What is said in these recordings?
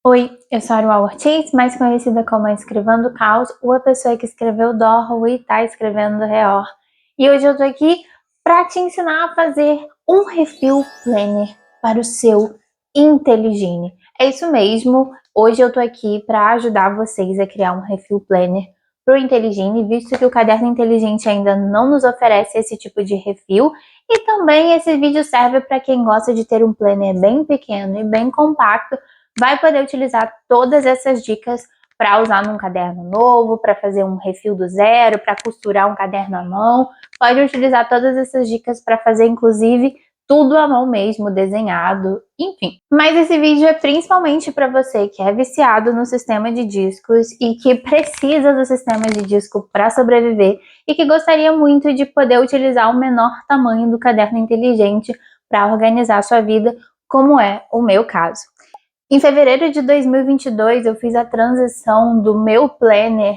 Oi, eu sou a Aruá Ortiz, mais conhecida como a Escrevendo Caos, ou a pessoa que escreveu Dorro e tá escrevendo Reor. E hoje eu tô aqui para te ensinar a fazer um refill planner para o seu Intelligine. É isso mesmo, hoje eu tô aqui para ajudar vocês a criar um refill planner para o Intelligine, visto que o caderno inteligente ainda não nos oferece esse tipo de refill. E também esse vídeo serve para quem gosta de ter um planner bem pequeno e bem compacto, vai poder utilizar todas essas dicas para usar num caderno novo, para fazer um refill do zero, para costurar um caderno à mão. Pode utilizar todas essas dicas para fazer, inclusive, tudo à mão mesmo, desenhado, enfim. Mas esse vídeo é principalmente para você que é viciado no sistema de discos e que precisa do sistema de disco para sobreviver e que gostaria muito de poder utilizar o menor tamanho do caderno inteligente para organizar sua vida, como é o meu caso. Em fevereiro de 2022, eu fiz a transição do meu planner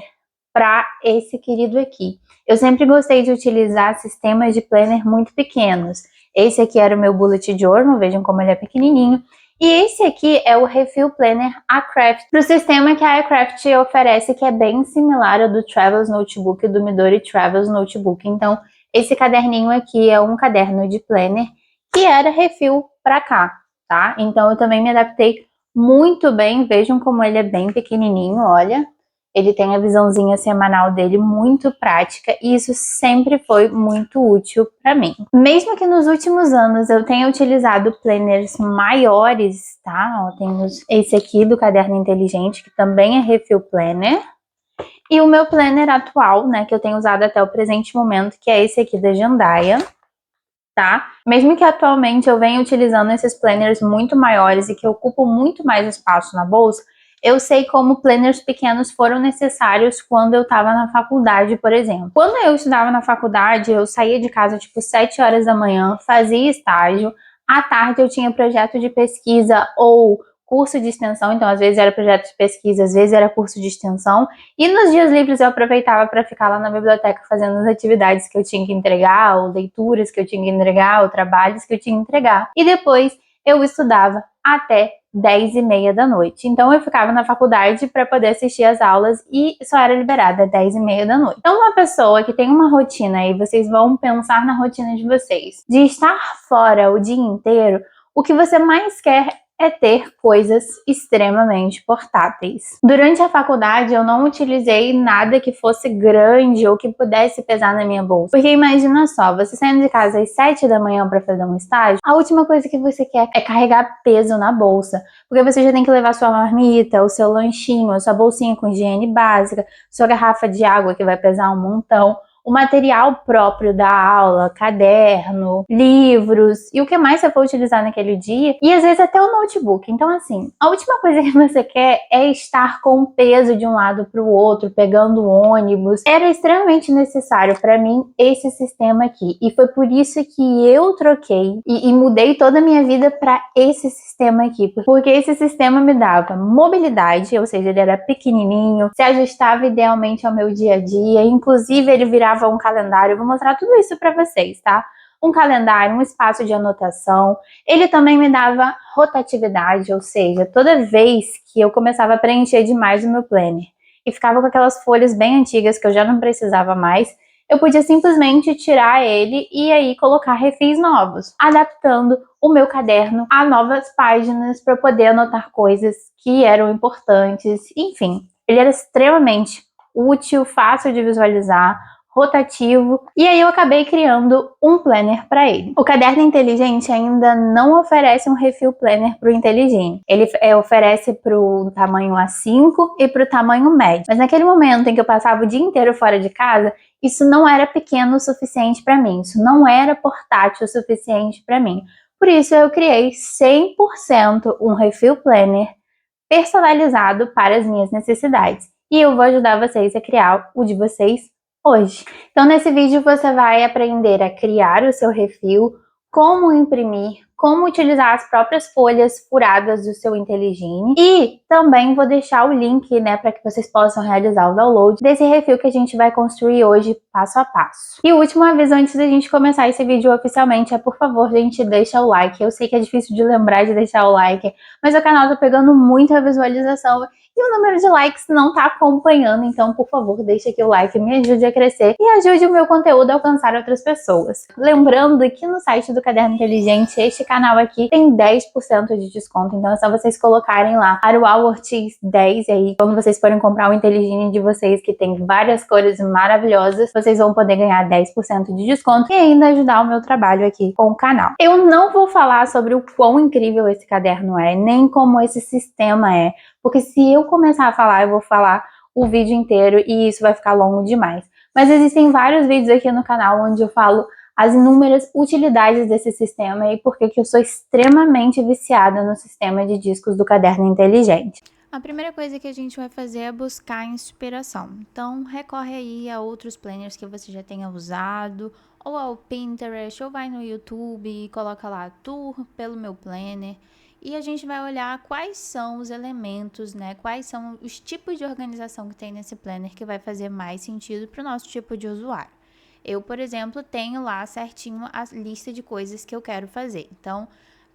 para esse querido aqui. Eu sempre gostei de utilizar sistemas de planner muito pequenos. Esse aqui era o meu bullet journal, vejam como ele é pequenininho. E esse aqui é o Refill Planner Aircraft, para o sistema que a Aircraft oferece, que é bem similar ao do Travels Notebook e do Midori Travels Notebook. Então, esse caderninho aqui é um caderno de planner que era refill para cá, tá? Então, eu também me adaptei muito bem, vejam como ele é bem pequenininho, olha. Ele tem a visãozinha semanal dele muito prática e isso sempre foi muito útil para mim. Mesmo que nos últimos anos eu tenha utilizado planners maiores, tá? Ó, temos esse aqui do Caderno Inteligente, que também é Refill Planner. E o meu planner atual, né, que eu tenho usado até o presente momento, que é esse aqui da Jandaia. Tá? Mesmo que atualmente eu venha utilizando esses planners muito maiores e que ocupam muito mais espaço na bolsa, eu sei como planners pequenos foram necessários quando eu estava na faculdade, por exemplo. Quando eu estudava na faculdade, eu saía de casa tipo 7 horas da manhã, fazia estágio, à tarde eu tinha projeto de pesquisa ou curso de extensão, então às vezes era projeto de pesquisa, às vezes era curso de extensão, e nos dias livres eu aproveitava para ficar lá na biblioteca fazendo as atividades que eu tinha que entregar, ou leituras que eu tinha que entregar, ou trabalhos que eu tinha que entregar. E depois eu estudava até 10h30 da noite. Então eu ficava na faculdade para poder assistir as aulas e só era liberada às 10h30 da noite. Então uma pessoa que tem uma rotina, e vocês vão pensar na rotina de vocês, de estar fora o dia inteiro, o que você mais quer é ter coisas extremamente portáteis. Durante a faculdade eu não utilizei nada que fosse grande ou que pudesse pesar na minha bolsa. Porque imagina só, você saindo de casa às 7 da manhã para fazer um estágio, a última coisa que você quer é carregar peso na bolsa. Porque você já tem que levar sua marmita, o seu lanchinho, a sua bolsinha com higiene básica, sua garrafa de água que vai pesar um montão, o material próprio da aula, caderno, livros e o que mais você for utilizar naquele dia, e às vezes até o notebook. Então assim, a última coisa que você quer é estar com o peso de um lado para o outro, pegando ônibus. Era extremamente necessário para mim esse sistema aqui, e foi por isso que eu troquei e mudei toda a minha vida para esse sistema aqui, porque esse sistema me dava mobilidade, ou seja, ele era pequenininho, se ajustava idealmente ao meu dia a dia, inclusive ele virava um calendário. Eu vou mostrar tudo isso para vocês, tá? Um calendário, um espaço de anotação. Ele também me dava rotatividade, ou seja, toda vez que eu começava a preencher demais o meu planner e ficava com aquelas folhas bem antigas que eu já não precisava mais, eu podia simplesmente tirar ele e aí colocar refis novos, adaptando o meu caderno a novas páginas para poder anotar coisas que eram importantes. Enfim, ele era extremamente útil, fácil de visualizar, rotativo, e aí eu acabei criando um planner para ele. O Caderno Inteligente ainda não oferece um Refill Planner para o Intelligine. Ele oferece para o tamanho A5 e para o tamanho médio. Mas naquele momento em que eu passava o dia inteiro fora de casa, isso não era pequeno o suficiente para mim, isso não era portátil o suficiente para mim. Por isso eu criei 100% um Refill Planner personalizado para as minhas necessidades. E eu vou ajudar vocês a criar o de vocês hoje. Então nesse vídeo você vai aprender a criar o seu refill, como imprimir, como utilizar as próprias folhas furadas do seu Intelligine e também vou deixar o link, né, para que vocês possam realizar o download desse refil que a gente vai construir hoje passo a passo. E o último aviso antes da gente começar esse vídeo oficialmente é, por favor, gente, deixa o like. Eu sei que é difícil de lembrar de deixar o like, mas o canal tá pegando muita visualização e o número de likes não tá acompanhando, então, por favor, deixa aqui o like, me ajude a crescer e ajude o meu conteúdo a alcançar outras pessoas. Lembrando que no site do Caderno Inteligente, este canal aqui tem 10% de desconto, então é só vocês colocarem lá Arual Ortiz 10, e aí quando vocês forem comprar o Intelligine de vocês, que tem várias cores maravilhosas, vocês vão poder ganhar 10% de desconto e ainda ajudar o meu trabalho aqui com o canal. Eu não vou falar sobre o quão incrível esse caderno é, nem como esse sistema é, porque se eu começar a falar, eu vou falar o vídeo inteiro e isso vai ficar longo demais. Mas existem vários vídeos aqui no canal onde eu falo as inúmeras utilidades desse sistema e por que eu sou extremamente viciada no sistema de discos do Caderno Inteligente. A primeira coisa que a gente vai fazer é buscar inspiração. Então, recorre aí a outros planners que você já tenha usado, ou ao Pinterest, ou vai no YouTube e coloca lá Tour pelo meu planner. E a gente vai olhar quais são os elementos, né? Quais são os tipos de organização que tem nesse planner que vai fazer mais sentido para o nosso tipo de usuário. Eu, por exemplo, tenho lá certinho a lista de coisas que eu quero fazer. Então,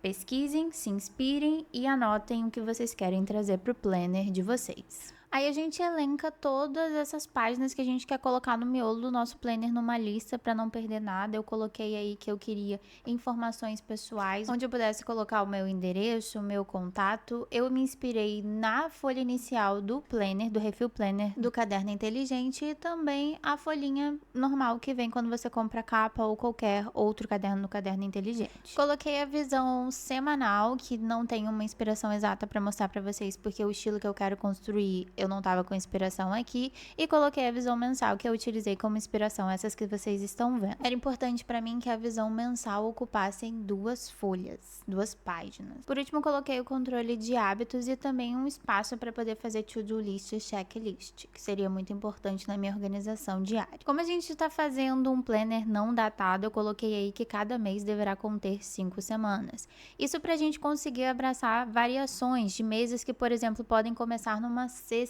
pesquisem, se inspirem e anotem o que vocês querem trazer para o planner de vocês. Aí a gente elenca todas essas páginas que a gente quer colocar no miolo do nosso planner numa lista para não perder nada. Eu coloquei aí que eu queria informações pessoais, onde eu pudesse colocar o meu endereço, o meu contato. Eu me inspirei na folha inicial do planner, do Refil Planner do Caderno Inteligente e também a folhinha normal que vem quando você compra a capa ou qualquer outro caderno no Caderno Inteligente. Coloquei a visão semanal, que não tem uma inspiração exata para mostrar para vocês, porque o estilo que eu quero construir eu não tava com inspiração aqui, e coloquei a visão mensal que eu utilizei como inspiração, essas que vocês estão vendo. Era importante para mim que a visão mensal ocupasse 2 folhas, 2 páginas. Por último, coloquei o controle de hábitos e também um espaço para poder fazer to-do list e checklist, que seria muito importante na minha organização diária. Como a gente está fazendo um planner não datado, eu coloquei aí que cada mês deverá conter 5 semanas. Isso para a gente conseguir abraçar variações de meses que, por exemplo, podem começar numa sexta-feira.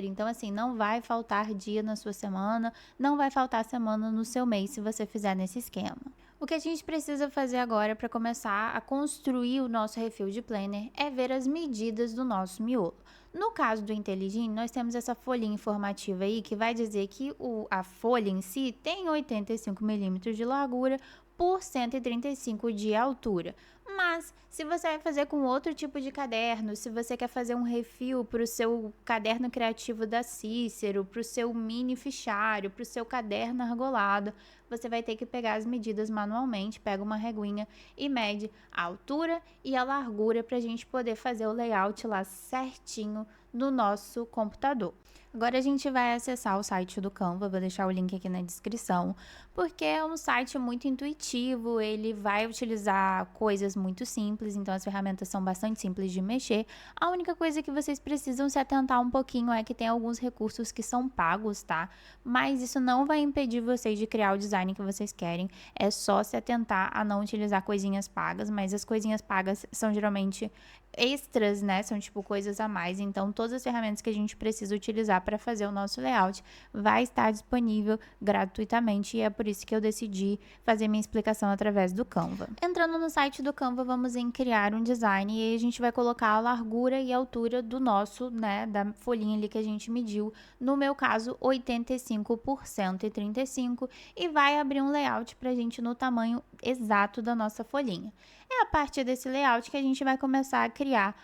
Então, assim, não vai faltar dia na sua semana, não vai faltar semana no seu mês se você fizer nesse esquema. O que a gente precisa fazer agora para começar a construir o nosso refil de planner é ver as medidas do nosso miolo. No caso do Intelligine, nós temos essa folhinha informativa aí que vai dizer que a folha em si tem 85 milímetros de largura por 135 de altura. Mas, se você vai fazer com outro tipo de caderno, se você quer fazer um refil para o seu caderno criativo da Cícero, para o seu mini fichário, para o seu caderno argolado, você vai ter que pegar as medidas manualmente, pega uma reguinha e mede a altura e a largura para a gente poder fazer o layout lá certinho no nosso computador. Agora a gente vai acessar o site do Canva, vou deixar o link aqui na descrição, porque é um site muito intuitivo, ele vai utilizar coisas muito simples, então as ferramentas são bastante simples de mexer. A única coisa que vocês precisam se atentar um pouquinho é que tem alguns recursos que são pagos, tá? Mas isso não vai impedir vocês de criar o design que vocês querem, é só se atentar a não utilizar coisinhas pagas, mas as coisinhas pagas são geralmente extras, né? São tipo coisas a mais, então todas as ferramentas que a gente precisa utilizar para fazer o nosso layout vai estar disponível gratuitamente e é por isso que eu decidi fazer minha explicação através do Canva. Entrando no site do Canva, vamos em criar um design e aí a gente vai colocar a largura e a altura do nosso, né, da folhinha ali que a gente mediu, no meu caso 85 por 135 e vai abrir um layout pra gente no tamanho exato da nossa folhinha. É a partir desse layout que a gente vai começar a criar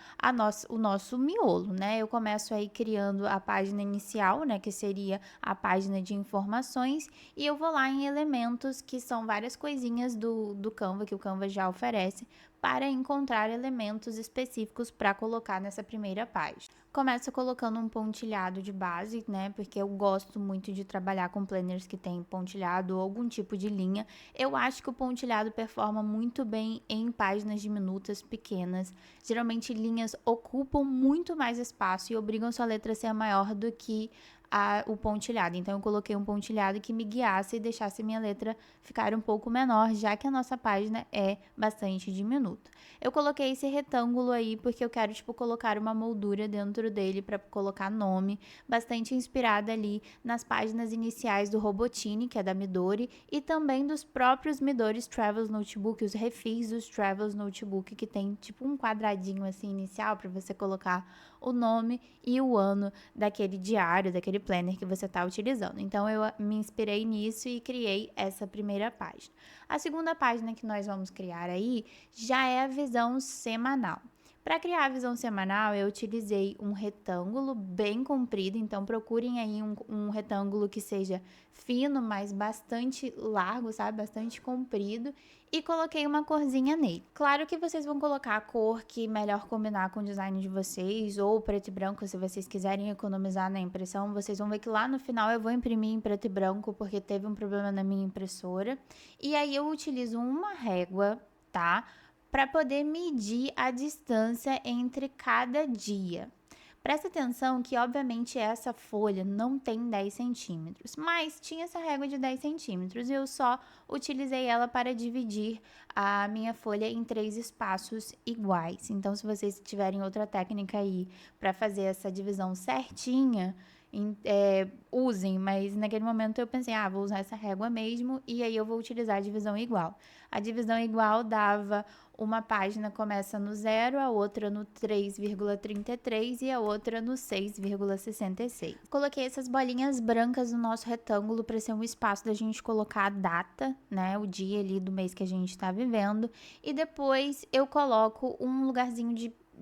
o nosso miolo, né? Eu começo aí criando a página inicial, né? Que seria a página de informações. E eu vou lá em elementos, que são várias coisinhas do Canva, que o Canva já oferece, para encontrar elementos específicos para colocar nessa primeira página. Começo colocando um pontilhado de base, né? Porque eu gosto muito de trabalhar com planners que tem pontilhado ou algum tipo de linha. Eu acho que o pontilhado performa muito bem em páginas diminutas, pequenas. Geralmente linhas ocupam muito mais espaço e obrigam sua letra a ser maior do que o pontilhado. Então, eu coloquei um pontilhado que me guiasse e deixasse minha letra ficar um pouco menor, já que a nossa página é bastante diminuta. Eu coloquei esse retângulo aí porque eu quero, tipo, colocar uma moldura dentro dele para colocar nome, bastante inspirada ali nas páginas iniciais do Robotini, que é da Midori, e também dos próprios Midori's Travels Notebook, os refis dos Travels Notebook, que tem tipo um quadradinho assim inicial para você colocar o nome e o ano daquele diário, daquele planner que você está utilizando. Então, eu me inspirei nisso e criei essa primeira página. A segunda página que nós vamos criar aí já é a visão semanal. Para criar a visão semanal, eu utilizei um retângulo bem comprido, então procurem aí um retângulo que seja fino, mas bastante largo, sabe? Bastante comprido, e coloquei uma corzinha nele. Claro que vocês vão colocar a cor que melhor combinar com o design de vocês, ou preto e branco, se vocês quiserem economizar na impressão. Vocês vão ver que lá no final eu vou imprimir em preto e branco, porque teve um problema na minha impressora. E aí eu utilizo uma régua, tá? Para poder medir a distância entre cada dia. Presta atenção que, obviamente, essa folha não tem 10 centímetros, mas tinha essa régua de 10 centímetros e eu só utilizei ela para dividir a minha folha em 3 espaços iguais. Então, se vocês tiverem outra técnica aí para fazer essa divisão certinha, usem, mas naquele momento eu pensei, vou usar essa régua mesmo e aí eu vou utilizar a divisão igual. A divisão igual dava uma página começa no 0, a outra no 3,33 e a outra no 6,66. Coloquei essas bolinhas brancas no nosso retângulo para ser um espaço da gente colocar a data, né, o dia ali do mês que a gente está vivendo, e depois eu coloco um lugarzinho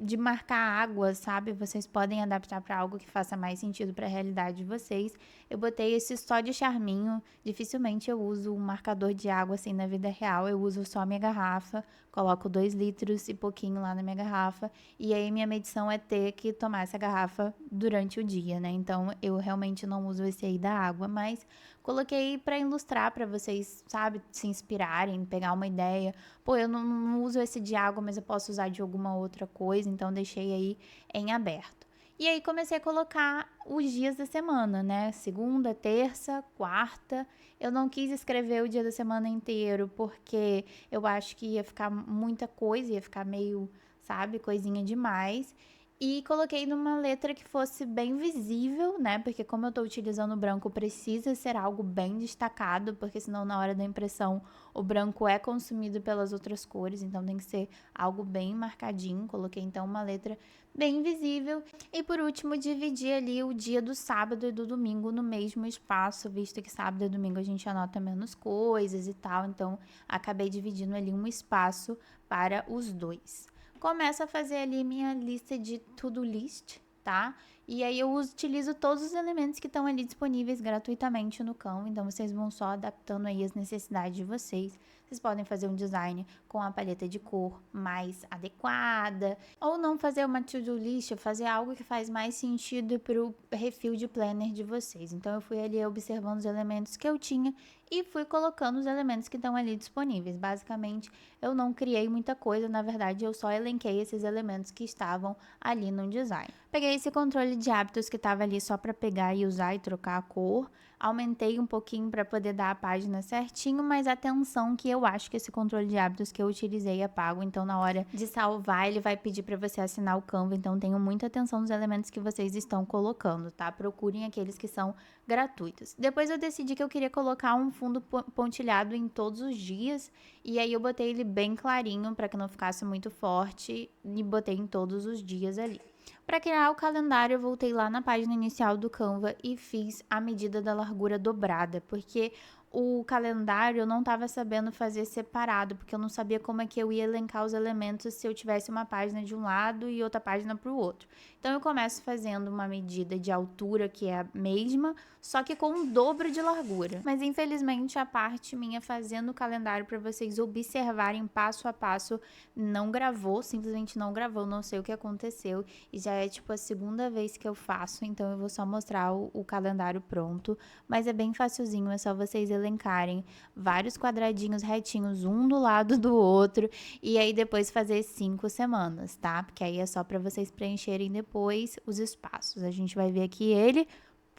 de marcar água, sabe? Vocês podem adaptar para algo que faça mais sentido para a realidade de vocês. Eu botei esse só de charminho. Dificilmente eu uso um marcador de água assim na vida real. Eu uso só minha garrafa, coloco 2 litros e pouquinho lá na minha garrafa. E aí minha medição é ter que tomar essa garrafa durante o dia, né? Então eu realmente não uso esse aí da água, mas coloquei para ilustrar para vocês, sabe, se inspirarem, pegar uma ideia. Pô, eu não uso esse de água, mas eu posso usar de alguma outra coisa, então deixei aí em aberto. E aí comecei a colocar os dias da semana, né? Segunda, terça, quarta. Eu não quis escrever o dia da semana inteiro, porque eu acho que ia ficar muita coisa, ia ficar meio, sabe, coisinha demais. E coloquei numa letra que fosse bem visível, né? Porque como eu tô utilizando o branco, precisa ser algo bem destacado, porque senão na hora da impressão o branco é consumido pelas outras cores, então tem que ser algo bem marcadinho. Coloquei então uma letra bem visível. E por último, dividi ali o dia do sábado e do domingo no mesmo espaço, visto que sábado e domingo a gente anota menos coisas e tal, então acabei dividindo ali um espaço para os dois. Começo a fazer ali minha lista de to-do list, tá? E aí eu utilizo todos os elementos que estão ali disponíveis gratuitamente no Canva, então vocês vão só adaptando aí as necessidades de vocês. Vocês podem fazer um design com a paleta de cor mais adequada, ou não fazer uma to-do list, fazer algo que faz mais sentido para o refil de planner de vocês. Então eu fui ali observando os elementos que eu tinha e fui colocando os elementos que estão ali disponíveis. Basicamente, eu não criei muita coisa, na verdade, eu só elenquei esses elementos que estavam ali no design. Peguei esse controle de hábitos que estava ali só para pegar e usar e trocar a cor, aumentei um pouquinho para poder dar a página certinho, mas atenção que eu acho que esse controle de hábitos que eu utilizei é pago, então na hora de salvar ele vai pedir para você assinar o Canva, então tenham muita atenção nos elementos que vocês estão colocando, tá? Procurem aqueles que são gratuitos. Depois eu decidi que eu queria colocar um fundo pontilhado em todos os dias, e aí eu botei ele bem clarinho para que não ficasse muito forte e botei em todos os dias ali. Para criar o calendário, eu voltei lá na página inicial do Canva e fiz a medida da largura dobrada, porque o calendário eu não estava sabendo fazer separado, porque eu não sabia como é que eu ia elencar os elementos se eu tivesse uma página de um lado e outra página para o outro. Então eu começo fazendo uma medida de altura que é a mesma, só que com um dobro de largura. Mas infelizmente a parte minha fazendo o calendário para vocês observarem passo a passo não gravou, simplesmente não gravou, não sei o que aconteceu e já é tipo a segunda vez que eu faço, então eu vou só mostrar o calendário pronto, mas é bem facilzinho, é só vocês elencarem vários quadradinhos retinhos um do lado do outro e aí depois fazer 5 semanas, tá? Porque aí é só para vocês preencherem depois os espaços. A gente vai ver aqui ele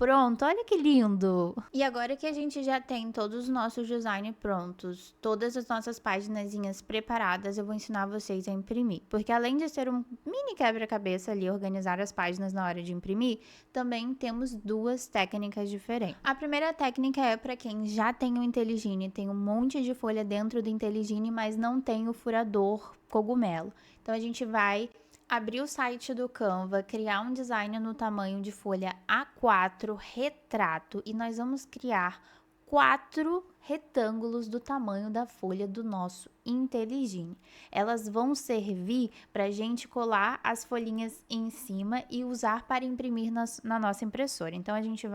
pronto, olha que lindo! E agora que a gente já tem todos os nossos designs prontos, todas as nossas paginazinhas preparadas, eu vou ensinar vocês a imprimir. Porque além de ser um mini quebra-cabeça ali, organizar as páginas na hora de imprimir, também temos duas técnicas diferentes. A primeira técnica é para quem já tem o Intelligine, tem um monte de folha dentro do Intelligine, mas não tem o furador cogumelo. Então a gente vai abrir o site do Canva, criar um design no tamanho de folha A4 retrato e nós vamos criar 4 retângulos do tamanho da folha do nosso Intelligine. Elas vão servir para a gente colar as folhinhas em cima e usar para imprimir na nossa impressora. Então a gente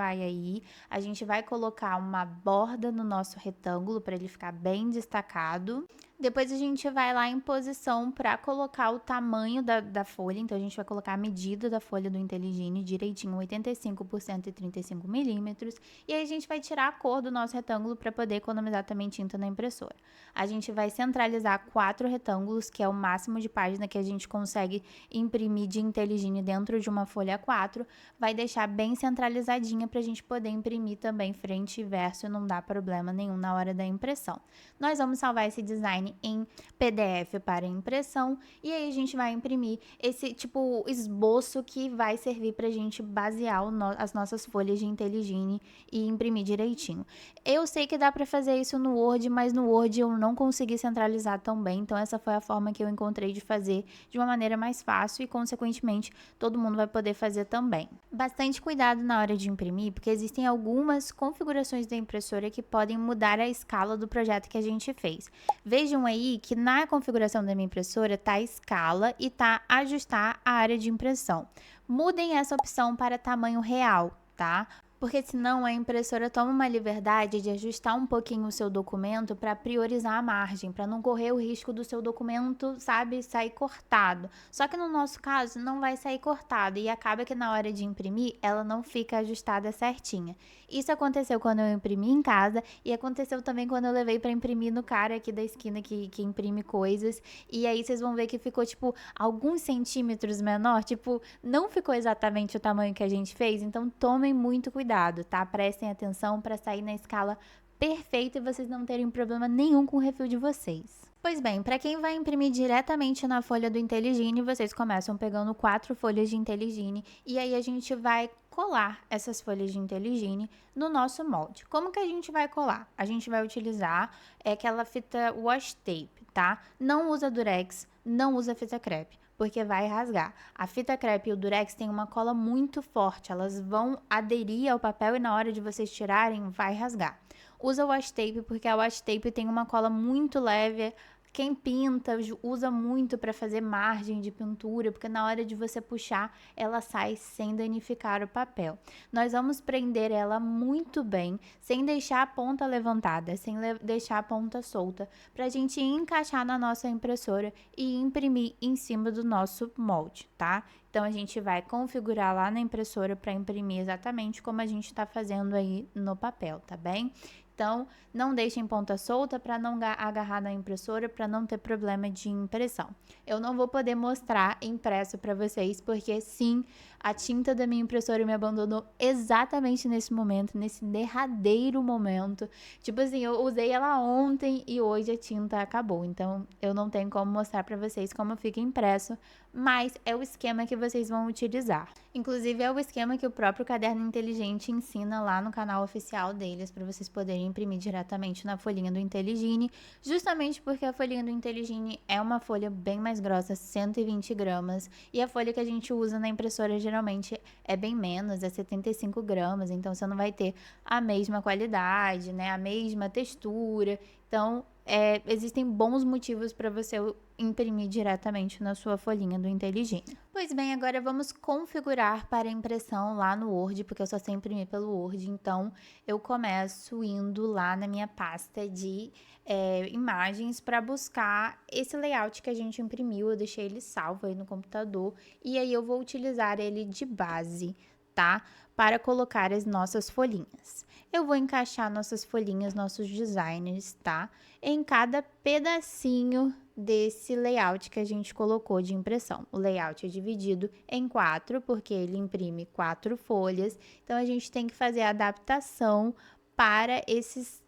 vai colocar uma borda no nosso retângulo para ele ficar bem destacado. Depois a gente vai lá em posição para colocar o tamanho da folha, então a gente vai colocar a medida da folha do Intelligine direitinho, 85 por 135 milímetros, e aí a gente vai tirar a cor do nosso retângulo para poder economizar também tinta na impressora. A gente vai centralizar 4 retângulos, que é o máximo de página que a gente consegue imprimir de Intelligine dentro de uma folha A4, vai deixar bem centralizadinha para a gente poder imprimir também frente e verso e não dá problema nenhum na hora da impressão. Nós vamos salvar esse design em PDF para impressão e aí a gente vai imprimir esse tipo esboço que vai servir para a gente basear as nossas folhas de Intelligine e imprimir direitinho. Eu sei que dá para fazer isso no Word, mas no Word eu não consegui centralizar tão bem, então essa foi a forma que eu encontrei de fazer de uma maneira mais fácil e consequentemente todo mundo vai poder fazer também. Bastante cuidado na hora de imprimir, porque existem algumas configurações da impressora que podem mudar a escala do projeto que a gente fez. Vejam aí que na configuração da minha impressora tá escala e tá ajustar a área de impressão. Mudem essa opção para tamanho real, tá? Porque senão a impressora toma uma liberdade de ajustar um pouquinho o seu documento para priorizar a margem, para não correr o risco do seu documento, sabe, sair cortado. Só que no nosso caso não vai sair cortado e acaba que na hora de imprimir ela não fica ajustada certinha. Isso aconteceu quando eu imprimi em casa e aconteceu também quando eu levei para imprimir no cara aqui da esquina que imprime coisas. E aí vocês vão ver que ficou tipo alguns centímetros menor, tipo, não ficou exatamente o tamanho que a gente fez, então tomem muito cuidado, tá? Prestem atenção para sair na escala perfeita e vocês não terem problema nenhum com o refil de vocês. Pois bem, para quem vai imprimir diretamente na folha do Intelligine, vocês começam pegando 4 folhas de Intelligine e aí a gente vai colar essas folhas de Intelligine no nosso molde. Como que a gente vai colar? A gente vai utilizar aquela fita washi tape, tá? Não usa durex, não usa fita crepe, porque vai rasgar. A fita crepe e o durex tem uma cola muito forte, elas vão aderir ao papel e na hora de vocês tirarem vai rasgar. Usa o washi tape porque a washi tape tem uma cola muito leve. Quem pinta usa muito para fazer margem de pintura, porque na hora de você puxar, ela sai sem danificar o papel. Nós vamos prender ela muito bem, sem deixar a ponta levantada, sem deixar a ponta solta, para a gente encaixar na nossa impressora e imprimir em cima do nosso molde, tá? Então, a gente vai configurar lá na impressora para imprimir exatamente como a gente está fazendo aí no papel, tá bem? Então, não deixem ponta solta para não agarrar na impressora, para não ter problema de impressão. Eu não vou poder mostrar impresso para vocês, porque sim, a tinta da minha impressora me abandonou exatamente nesse momento, nesse derradeiro momento. Tipo assim, eu usei ela ontem e hoje a tinta acabou. Então, eu não tenho como mostrar para vocês como fica impresso, mas é o esquema que vocês vão utilizar. Inclusive, é o esquema que o próprio Caderno Inteligente ensina lá no canal oficial deles, para vocês poderem imprimir diretamente na folhinha do Intelligine, justamente porque a folhinha do Intelligine é uma folha bem mais grossa, 120 gramas, e a folha que a gente usa na impressora geralmente é bem menos, é 75 gramas, então você não vai ter a mesma qualidade, né, a mesma textura. Então, existem bons motivos para você imprimir diretamente na sua folhinha do Intelligine. Pois bem, agora vamos configurar para impressão lá no Word, porque eu só sei imprimir pelo Word, então eu começo indo lá na minha pasta de imagens para buscar esse layout que a gente imprimiu, eu deixei ele salvo aí no computador, e aí eu vou utilizar ele de base, tá? Para colocar as nossas folhinhas. Eu vou encaixar nossas folhinhas, nossos designers, tá? Em cada pedacinho desse layout que a gente colocou de impressão. O layout é dividido em 4, porque ele imprime 4 folhas, então a gente tem que fazer a adaptação para esse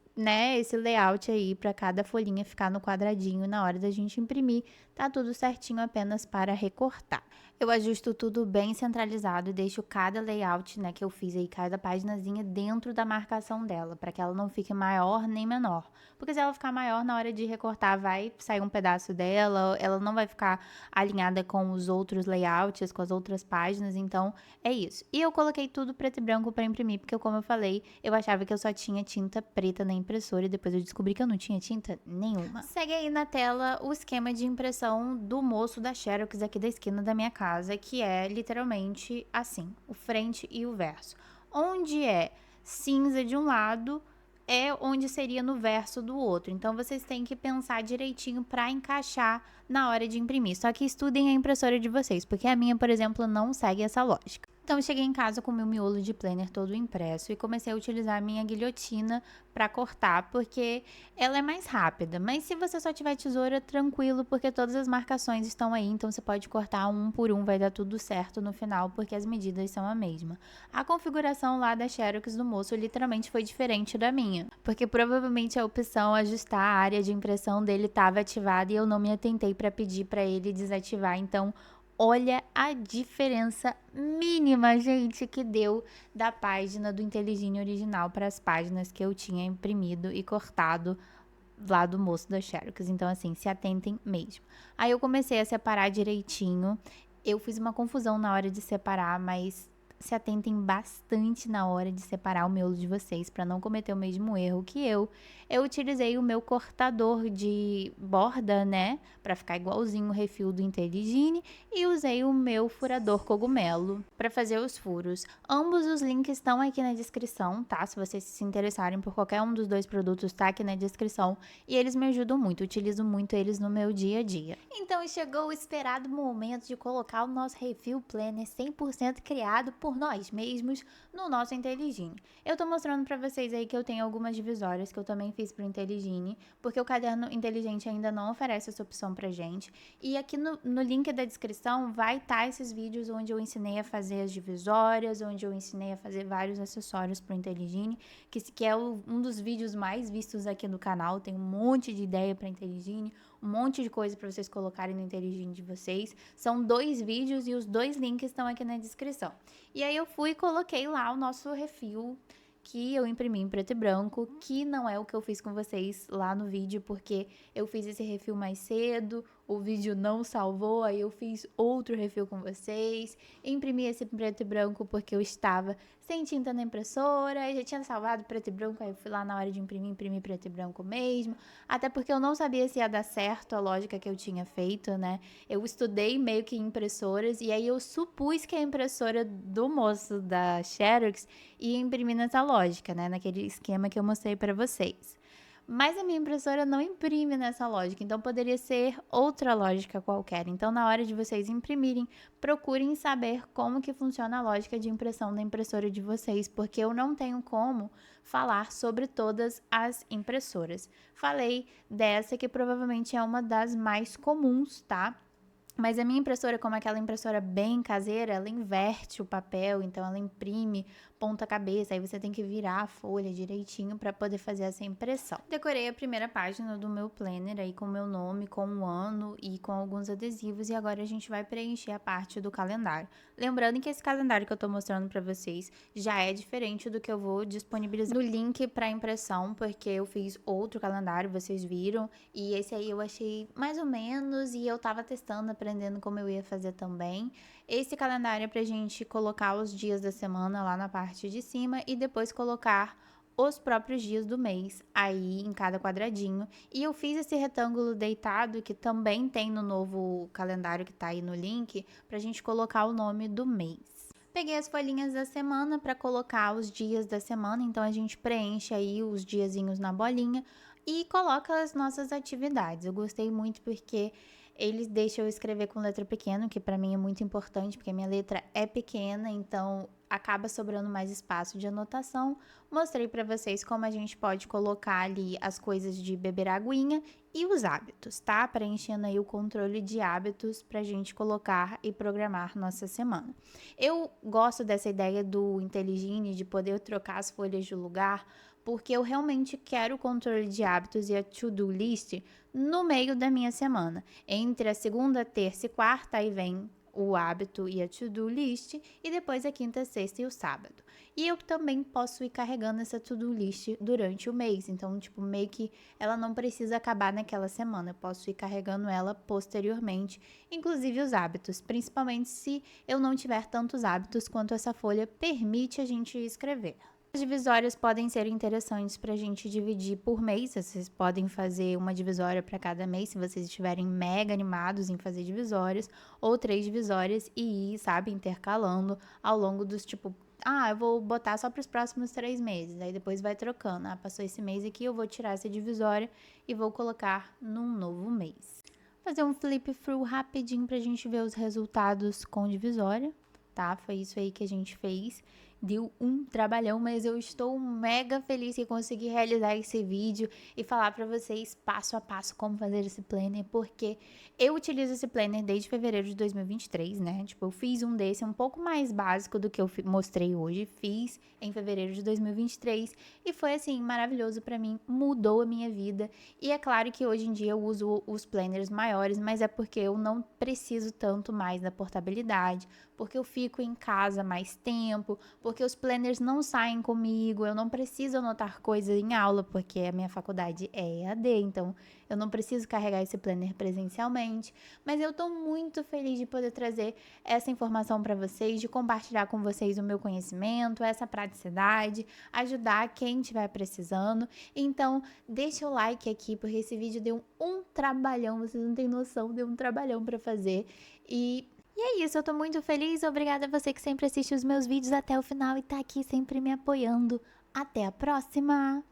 layout aí, para cada folhinha ficar no quadradinho na hora da gente imprimir, tá tudo certinho apenas para recortar. Eu ajusto tudo bem centralizado e deixo cada layout, que eu fiz aí, cada paginazinha dentro da marcação dela, para que ela não fique maior nem menor. Porque se ela ficar maior, na hora de recortar, vai sair um pedaço dela, ela não vai ficar alinhada com os outros layouts, com as outras páginas, então é isso. E eu coloquei tudo preto e branco para imprimir, porque como eu falei, eu achava que eu só tinha tinta preta na impressora e depois eu descobri que eu não tinha tinta nenhuma. Segue aí na tela o esquema de impressão do moço da Xerox aqui da esquina da minha casa, que é literalmente assim, o frente e o verso. Onde é cinza de um lado, é onde seria no verso do outro. Então, vocês têm que pensar direitinho para encaixar na hora de imprimir. Só que estudem a impressora de vocês, porque a minha, por exemplo, não segue essa lógica. Então, eu cheguei em casa com o meu miolo de planner todo impresso e comecei a utilizar a minha guilhotina para cortar, porque ela é mais rápida. Mas se você só tiver tesoura, tranquilo, porque todas as marcações estão aí, então você pode cortar um por um, vai dar tudo certo no final, porque as medidas são a mesma. A configuração lá da Xerox do moço literalmente foi diferente da minha, porque provavelmente a opção ajustar a área de impressão dele estava ativada e eu não me atentei para pedir para ele desativar, então olha a diferença mínima, gente, que deu da página do Inteligine original para as páginas que eu tinha imprimido e cortado lá do moço da Xerox. Então, assim, se atentem mesmo. Aí eu comecei a separar direitinho. Eu fiz uma confusão na hora de separar, mas se atentem bastante na hora de separar o miolo de vocês para não cometer o mesmo erro que eu. Eu utilizei o meu cortador de borda, para ficar igualzinho o refil do Inteligine e usei o meu furador cogumelo para fazer os furos. Ambos os links estão aqui na descrição, tá? Se vocês se interessarem por qualquer um dos dois produtos, tá aqui na descrição e eles me ajudam muito, utilizo muito eles no meu dia a dia. Então chegou o esperado momento de colocar o nosso refil planner 100% criado por nós mesmos no nosso Inteligine. Eu tô mostrando pra vocês aí que eu tenho algumas divisórias que eu também fiz pro Inteligine, porque o caderno inteligente ainda não oferece essa opção pra gente. E aqui no link da descrição vai estar esses vídeos onde eu ensinei a fazer as divisórias, onde eu ensinei a fazer vários acessórios pro Inteligine, que é um dos vídeos mais vistos aqui no canal. Tem um monte de ideia pra Inteligine, um monte de coisa para vocês colocarem no Inteligine de vocês. São 2 vídeos e os 2 links estão aqui na descrição. E aí eu fui e coloquei lá o nosso refil que eu imprimi em preto e branco, que não é o que eu fiz com vocês lá no vídeo, porque eu fiz esse refil mais cedo, o vídeo não salvou, aí eu fiz outro refil com vocês, imprimi esse preto e branco porque eu estava sem tinta na impressora, já tinha salvado preto e branco, aí eu fui lá na hora de imprimir, imprimi preto e branco mesmo, até porque eu não sabia se ia dar certo a lógica que eu tinha feito, eu estudei meio que impressoras, e aí eu supus que a impressora do moço da Xerox ia imprimir nessa lógica, naquele esquema que eu mostrei para vocês. Mas a minha impressora não imprime nessa lógica, então poderia ser outra lógica qualquer. Então, na hora de vocês imprimirem, procurem saber como que funciona a lógica de impressão da impressora de vocês, porque eu não tenho como falar sobre todas as impressoras. Falei dessa que provavelmente é uma das mais comuns, tá? Mas a minha impressora, como é aquela impressora bem caseira, ela inverte o papel, então ela imprime ponta cabeça, aí você tem que virar a folha direitinho para poder fazer essa impressão. Decorei a primeira página do meu planner aí com o meu nome, com o ano e com alguns adesivos, e agora a gente vai preencher a parte do calendário. Lembrando que esse calendário que eu tô mostrando para vocês já é diferente do que eu vou disponibilizar no link para impressão, porque eu fiz outro calendário, vocês viram, e esse aí eu achei mais ou menos, e eu tava testando, aprendendo como eu ia fazer também. Esse calendário é pra gente colocar os dias da semana lá na parte de cima e depois colocar os próprios dias do mês aí em cada quadradinho. E eu fiz esse retângulo deitado que também tem no novo calendário que tá aí no link, pra gente colocar o nome do mês. Peguei as folhinhas da semana para colocar os dias da semana, então a gente preenche aí os diazinhos na bolinha e coloca as nossas atividades. Eu gostei muito porque eles deixam eu escrever com letra pequena, que para mim é muito importante, porque a minha letra é pequena, então acaba sobrando mais espaço de anotação. Mostrei para vocês como a gente pode colocar ali as coisas de beber aguinha e os hábitos, tá? Preenchendo aí o controle de hábitos pra gente colocar e programar nossa semana. Eu gosto dessa ideia do Intelligine, de poder trocar as folhas de lugar, porque eu realmente quero o controle de hábitos e a to-do list no meio da minha semana. Entre a segunda, terça e quarta, aí vem o hábito e a to-do list, e depois a quinta, sexta e o sábado. E eu também posso ir carregando essa to-do list durante o mês, então, tipo, meio que ela não precisa acabar naquela semana, eu posso ir carregando ela posteriormente, inclusive os hábitos, principalmente se eu não tiver tantos hábitos quanto essa folha permite a gente escrever. As divisórias podem ser interessantes para a gente dividir por mês. Vocês podem fazer uma divisória para cada mês, se vocês estiverem mega animados em fazer divisórias, ou 3 divisórias e ir, sabe, intercalando ao longo dos, tipo, eu vou botar só para os próximos 3 meses, aí depois vai trocando. Passou esse mês aqui, eu vou tirar essa divisória e vou colocar num novo mês. Fazer um flip through rapidinho para a gente ver os resultados com divisória, tá? Foi isso aí que a gente fez. Deu um trabalhão, mas eu estou mega feliz que consegui realizar esse vídeo e falar para vocês passo a passo como fazer esse planner, porque eu utilizo esse planner desde fevereiro de 2023, né? Tipo, eu fiz um desse um pouco mais básico do que eu mostrei hoje, fiz em fevereiro de 2023 e foi assim maravilhoso para mim, mudou a minha vida. E é claro que hoje em dia eu uso os planners maiores, mas é porque eu não preciso tanto mais da portabilidade, porque eu fico em casa mais tempo, porque os planners não saem comigo, eu não preciso anotar coisas em aula, porque a minha faculdade é EAD, então eu não preciso carregar esse planner presencialmente, mas eu tô muito feliz de poder trazer essa informação para vocês, de compartilhar com vocês o meu conhecimento, essa praticidade, ajudar quem estiver precisando. Então, deixa o like aqui, porque esse vídeo deu um trabalhão, vocês não têm noção, deu um trabalhão para fazer. E é isso, eu tô muito feliz. Obrigada a você que sempre assiste os meus vídeos até o final e tá aqui sempre me apoiando. Até a próxima!